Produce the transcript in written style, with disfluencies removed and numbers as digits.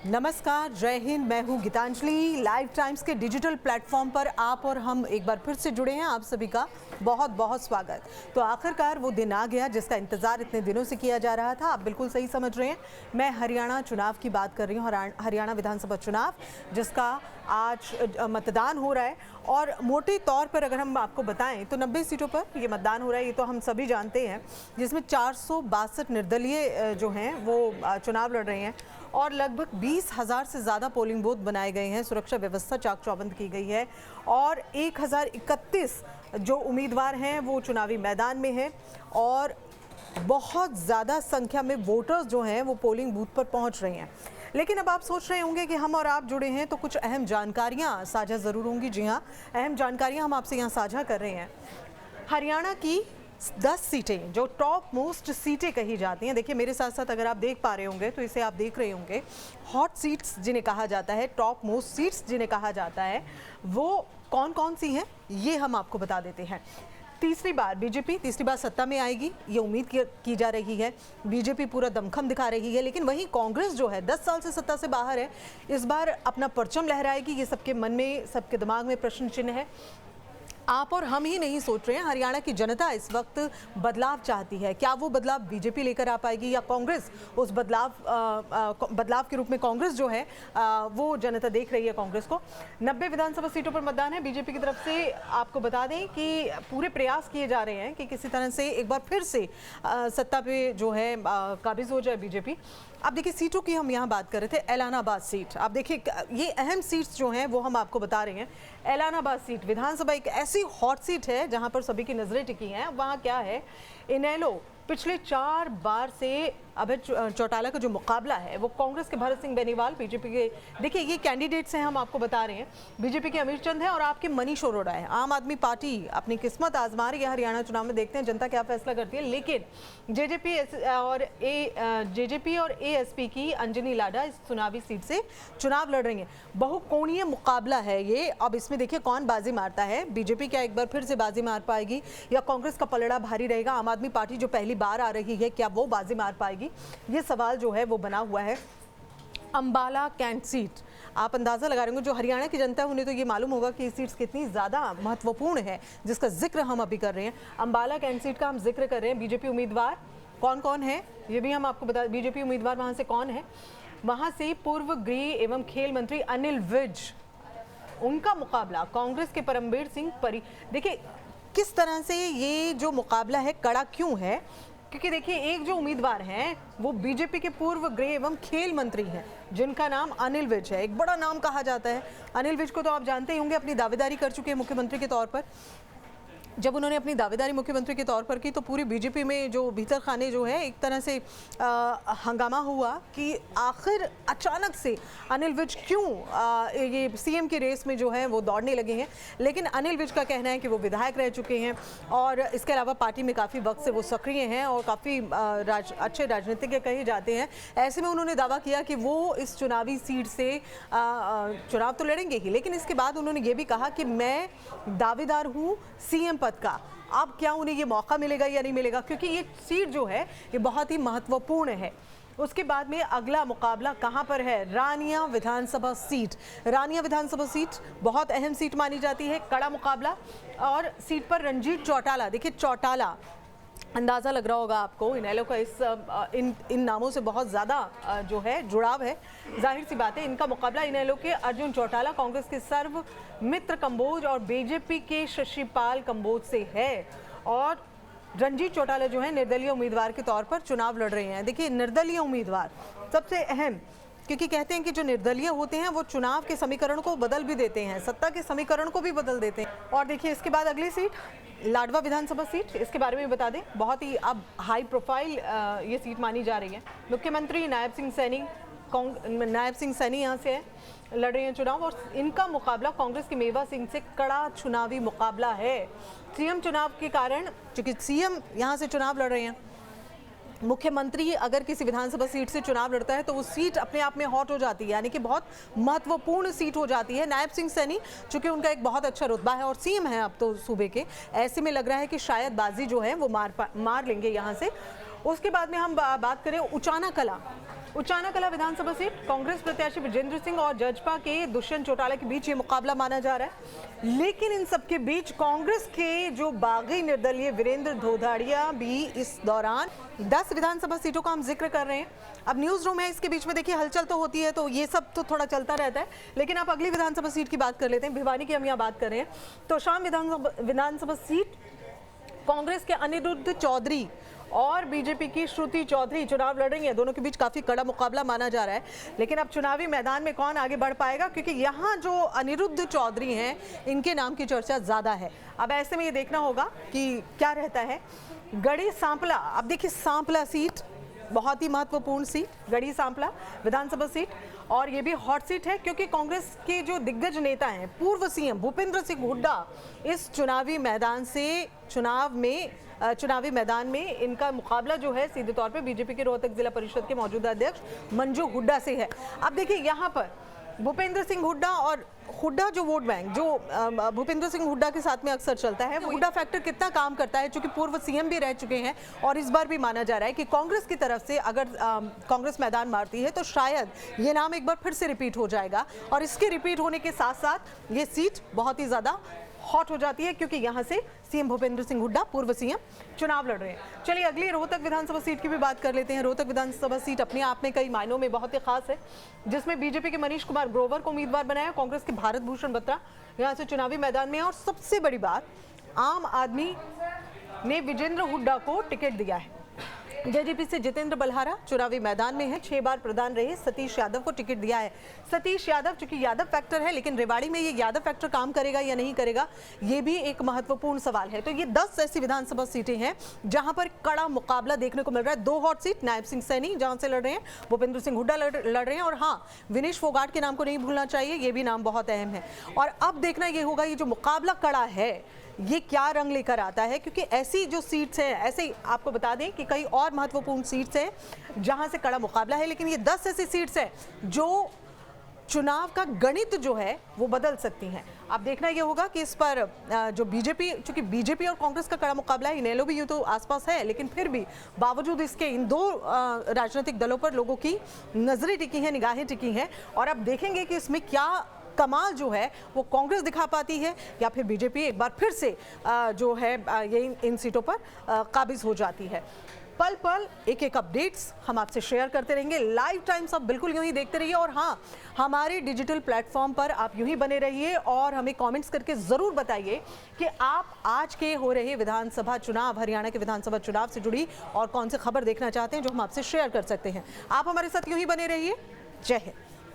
नमस्कार, जय हिंद। मैं हूँ गीतांजलि। लाइव टाइम्स के डिजिटल प्लेटफॉर्म पर आप और हम एक बार फिर से जुड़े हैं। आप सभी का बहुत बहुत स्वागत। तो आखिरकार वो दिन आ गया जिसका इंतजार इतने दिनों से किया जा रहा था। आप बिल्कुल सही समझ रहे हैं, मैं हरियाणा चुनाव की बात कर रही हूँ। हरियाणा विधानसभा चुनाव जिसका आज मतदान हो रहा है और मोटे तौर पर अगर हम आपको बताएं तो 90 सीटों पर ये मतदान हो रहा है, ये तो हम सभी जानते हैं, जिसमें 462 निर्दलीय जो हैं वो चुनाव लड़ रहे हैं और लगभग 20,000 से ज़्यादा पोलिंग बूथ बनाए गए हैं। सुरक्षा व्यवस्था चाक चौबंद की गई है और 1031 जो उम्मीदवार हैं वो चुनावी मैदान में हैं और बहुत ज़्यादा संख्या में वोटर्स जो हैं वो पोलिंग बूथ पर पहुंच रहे हैं। लेकिन अब आप सोच रहे होंगे कि हम और आप जुड़े हैं तो कुछ अहम जानकारियां साझा ज़रूर होंगी। जी हाँ, अहम जानकारियां हम आपसे यहाँ साझा कर रहे हैं। हरियाणा की 10 सीटें जो टॉप मोस्ट सीटें कही जाती हैं, देखिए मेरे साथ साथ अगर आप देख पा रहे होंगे तो इसे आप देख रहे होंगे, हॉट सीट्स जिन्हें कहा जाता है, टॉप मोस्ट सीट्स जिन्हें कहा जाता है, वो कौन कौन सी हैं ये हम आपको बता देते हैं। तीसरी बार बीजेपी तीसरी बार सत्ता में आएगी ये उम्मीद की जा रही है। बीजेपी पूरा दमखम दिखा रही है, लेकिन वहीं कांग्रेस जो है 10 साल से सत्ता से बाहर है, इस बार अपना परचम लहराएगी। ये सबके मन में, सबके दिमाग में प्रश्न चिन्ह है। आप और हम ही नहीं सोच रहे हैं, हरियाणा की जनता इस वक्त बदलाव चाहती है। क्या वो बदलाव बीजेपी लेकर आ पाएगी या कांग्रेस उस बदलाव के रूप में कांग्रेस जो है वो जनता देख रही है कांग्रेस को। 90 विधानसभा सीटों पर मतदान है। बीजेपी की तरफ से आपको बता दें कि पूरे प्रयास किए जा रहे हैं कि किसी तरह से एक बार फिर से सत्ता पे जो है काबिज हो जाए बीजेपी। अब देखिए सीटों की हम यहाँ बात कर रहे थे। एलानाबाद सीट, आप देखिए ये अहम सीट्स जो हैं वो हम आपको बता रहे हैं। एलानाबाद सीट विधानसभा एक ऐसी हॉट सीट है जहाँ पर सभी की नजरें टिकी हैं। वहाँ क्या है, इनेलो पिछले 4 बार से अभय चौटाला का जो मुकाबला है वो कांग्रेस के भरत सिंह बेनीवाल, बीजेपी के, देखिए ये कैंडिडेट्स हैं हम आपको बता रहे हैं, बीजेपी के अमीर चंद है और आपके मनीष अरोड़ा है। आम आदमी पार्टी अपनी किस्मत आजमा रही है हरियाणा चुनाव में, देखते हैं जनता क्या फैसला करती है। लेकिन जेजेपी और एएसपी की अंजनी लाडा इस चुनावी सीट से चुनाव लड़ रही हैं। बहुकोणीय मुकाबला है ये। अब इसमें देखिए कौन बाजी मारता है। बीजेपी क्या एक बार फिर से बाजी मार पाएगी या कांग्रेस का पलड़ा भारी रहेगा? आम आदमी पार्टी जो पहली बार आ रही है, क्या वो बाजी मार पाएगी? ये सवाल जो है वो बना हुआ है। अंबाला कैंट सीट, आप अंदाजा लगा रहे होंगे, जो हरियाणा की जनता है उन्हें तो ये मालूम होगा कि ये सीट्स कितनी ज़्यादा महत्वपूर्ण है, जिसका जिक्र हम अभी कर रहे हैं। अंबाला कैंट सीट का हम जिक्र कर रहे हैं। बीजेपी उम्मीदवार कौन कौन है ये भी हम आपको बता। बीजेपी उम्मीदवार वहाँ से कौन है? वहाँ से पूर्व गृह एवं खेल मंत्री अनिल विज, उनका मुकाबला कांग्रेस के परमबीर सिंह परी। देखिए किस तरह से ये जो मुकाबला है कड़ा क्यों है, क्योंकि देखिए एक जो उम्मीदवार हैं वो बीजेपी के पूर्व गृह एवं खेल मंत्री हैं जिनका नाम अनिल विज है। एक बड़ा नाम कहा जाता है। अनिल विज को तो आप जानते ही होंगे, अपनी दावेदारी कर चुके हैं मुख्यमंत्री के तौर पर। जब उन्होंने अपनी दावेदारी मुख्यमंत्री के तौर पर की तो पूरी बीजेपी में जो भीतर खाने जो है एक तरह से हंगामा हुआ कि आखिर अचानक से अनिल विज क्यों ये सीएम की रेस में जो है वो दौड़ने लगे हैं। लेकिन अनिल विज का कहना है कि वो विधायक रह चुके हैं और इसके अलावा पार्टी में काफ़ी वक्त से वो सक्रिय हैं और काफ़ी अच्छे राजनीतिज्ञ कहे जाते हैं। ऐसे में उन्होंने दावा किया कि वो इस चुनावी सीट से चुनाव तो लड़ेंगे ही, लेकिन इसके बाद उन्होंने ये भी कहा कि मैं दावेदार हूँ सीएम पद का। अब क्या उन्हें ये मौका मिलेगा या नहीं मिलेगा, क्योंकि ये सीट जो है ये बहुत ही महत्वपूर्ण है। उसके बाद में अगला मुकाबला कहां पर है? रानिया विधानसभा सीट। रानिया विधानसभा सीट बहुत अहम सीट मानी जाती है, कड़ा मुकाबला। और सीट पर रंजीत चौटाला, देखिए चौटाला, अंदाज़ा लग रहा होगा आपको, इनेलो का इन नामों से बहुत ज़्यादा जो है जुड़ाव है। जाहिर सी बात है इनका मुकाबला इनेलो के अर्जुन चौटाला, कांग्रेस के सर्व मित्र कंबोज और बीजेपी के शशिपाल कंबोज से है। और रंजीत चौटाला जो है निर्दलीय उम्मीदवार के तौर पर चुनाव लड़ रहे हैं। देखिए निर्दलीय उम्मीदवार सबसे अहम, क्योंकि कहते हैं कि जो निर्दलीय होते हैं वो चुनाव के समीकरण को बदल भी देते हैं, सत्ता के समीकरण को भी बदल देते हैं। और देखिए इसके बाद अगली सीट लाडवा विधानसभा सीट, इसके बारे में बता दें, बहुत ही अब हाई प्रोफाइल ये सीट मानी जा रही है। मुख्यमंत्री नायब सिंह सैनी यहाँ से है, लड़ रहे हैं चुनाव और इनका मुकाबला कांग्रेस के मेवा सिंह से कड़ा चुनावी मुकाबला है। सीएम चुनाव के कारण, चूंकि सीएम यहाँ से चुनाव लड़ रहे हैं, मुख्यमंत्री अगर किसी विधानसभा सीट से चुनाव लड़ता है तो वो सीट अपने आप में हॉट हो जाती है, यानी कि बहुत महत्वपूर्ण सीट हो जाती है। नायब सिंह सैनी चूंकि उनका एक बहुत अच्छा रुतबा है और सीएम है अब तो सूबे के, ऐसे में लग रहा है कि शायद बाजी जो है वो मार लेंगे यहाँ से। उसके बाद में हम बात करें उचाना कला, उचाना कला विधानसभा सीट, कांग्रेस प्रत्याशी विजेंद्र सिंह और जजपा के दुष्यंत चौटाला के बीच ये मुकाबला माना जा रहा है। लेकिन इन सबके बीच कांग्रेस के जो बागी निर्दलीय वीरेंद्र धोधाड़िया भी इस दौरान 10 विधानसभा सीटों का हम जिक्र कर रहे हैं। अब न्यूज रूम है, इसके बीच में देखिए हलचल तो होती है, तो ये सब तो थोड़ा चलता रहता है। लेकिन आप अगली विधानसभा सीट की बात कर लेते हैं, भिवानी की हम यहाँ बात कर रहे हैं। तो शाम विधानसभा सीट कांग्रेस के अनिरुद्ध चौधरी और बीजेपी की श्रुति चौधरी चुनाव लड़ रही है। दोनों के बीच काफी कड़ा मुकाबला माना जा रहा है। लेकिन अब चुनावी मैदान में कौन आगे बढ़ पाएगा, क्योंकि यहाँ जो अनिरुद्ध चौधरी हैं इनके नाम की चर्चा ज्यादा है। अब ऐसे में ये देखना होगा कि क्या रहता है। गढ़ी सांपला, अब देखिए सांपला सीट बहुत ही महत्वपूर्ण सीट, गढ़ी सांपला विधानसभा सीट, और ये भी हॉट सीट है क्योंकि कांग्रेस के जो दिग्गज नेता हैं पूर्व सीएम भूपेंद्र सिंह हुड्डा इस चुनावी मैदान में इनका मुकाबला जो है सीधे तौर पे बीजेपी के रोहतक जिला परिषद के मौजूदा अध्यक्ष मंजू हुड्डा से है। अब देखिए यहाँ पर भूपेंद्र सिंह हुड्डा और हुड्डा जो वोट बैंक जो भूपेंद्र सिंह हुड्डा के साथ में अक्सर चलता है, वो हुड्डा फैक्टर कितना काम करता है, क्योंकि पूर्व सीएम भी रह चुके हैं। और इस बार भी माना जा रहा है कि कांग्रेस की तरफ से अगर कांग्रेस मैदान मारती है तो शायद ये नाम एक बार फिर से रिपीट हो जाएगा। और इसके रिपीट होने के साथ साथ ये सीट बहुत ही ज्यादा हॉट हो जाती है, क्योंकि यहाँ से सीएम भूपेंद्र सिंह हुड्डा पूर्व सीएम चुनाव लड़ रहे हैं। चलिए अगली रोहतक विधानसभा सीट की भी बात कर लेते हैं। रोहतक विधानसभा सीट अपने आप में कई मायनों में बहुत ही खास है, जिसमें बीजेपी के मनीष कुमार ग्रोवर को उम्मीदवार बनाया, कांग्रेस के भारत भूषण बत्रा यहाँ से चुनावी मैदान में। और सबसे बड़ी बात, आम आदमी ने विजेंद्र हुड्डा को टिकट दिया है। जेजेपी से जितेंद्र बल्हारा चुनावी मैदान में है। 6 बार प्रधान रहे सतीश यादव को टिकट दिया है। सतीश यादव चूंकि यादव फैक्टर है, लेकिन रेवाड़ी में ये यादव फैक्टर काम करेगा या नहीं करेगा, ये भी एक महत्वपूर्ण सवाल है। तो ये 10 ऐसी विधानसभा सीटें हैं जहां पर कड़ा मुकाबला देखने को मिल रहा है। 2 हॉट सीट नायब सिंह सैनी जहां से लड़ रहे हैं, भूपेंद्र सिंह हुड्डा लड़ रहे हैं, और हाँ, विनेश फोगाट के नाम को नहीं भूलना चाहिए, ये भी नाम बहुत अहम है। और अब देखना ये होगा ये जो मुकाबला कड़ा है ये क्या रंग लेकर आता है, क्योंकि ऐसी जो सीट्स हैं, ऐसे ही आपको बता दें कि कई और महत्वपूर्ण सीट्स हैं जहां से कड़ा मुकाबला है, लेकिन ये 10 ऐसी सीट्स हैं जो चुनाव का गणित जो है वो बदल सकती हैं। अब देखना ये होगा कि इस पर जो बीजेपी, चूंकि बीजेपी और कांग्रेस का कड़ा मुकाबला है, इनेलो भी यूं तो आसपास है, लेकिन फिर भी बावजूद इसके इन 2 राजनीतिक दलों पर लोगों की नजरें टिकी हैं, निगाहें टिकी हैं। और अब देखेंगे कि इसमें क्या कमाल जो है वो कांग्रेस दिखा पाती है या फिर बीजेपी एक बार फिर से जो है ये इन सीटों पर काबिज हो जाती है। पल पल एक एक अपडेट्स हम आपसे शेयर करते रहेंगे। लाइव टाइम्स आप बिल्कुल यूं ही देखते रहिए, और हाँ, हमारे डिजिटल प्लेटफॉर्म पर आप यूं ही बने रहिए और हमें कमेंट्स करके ज़रूर बताइए कि आप आज के हो रहे विधानसभा चुनाव, हरियाणा के विधानसभा चुनाव से जुड़ी और कौन सी खबर देखना चाहते हैं जो हम आपसे शेयर कर सकते हैं। आप हमारे साथ यूं ही बने रहिए। जय हिंद।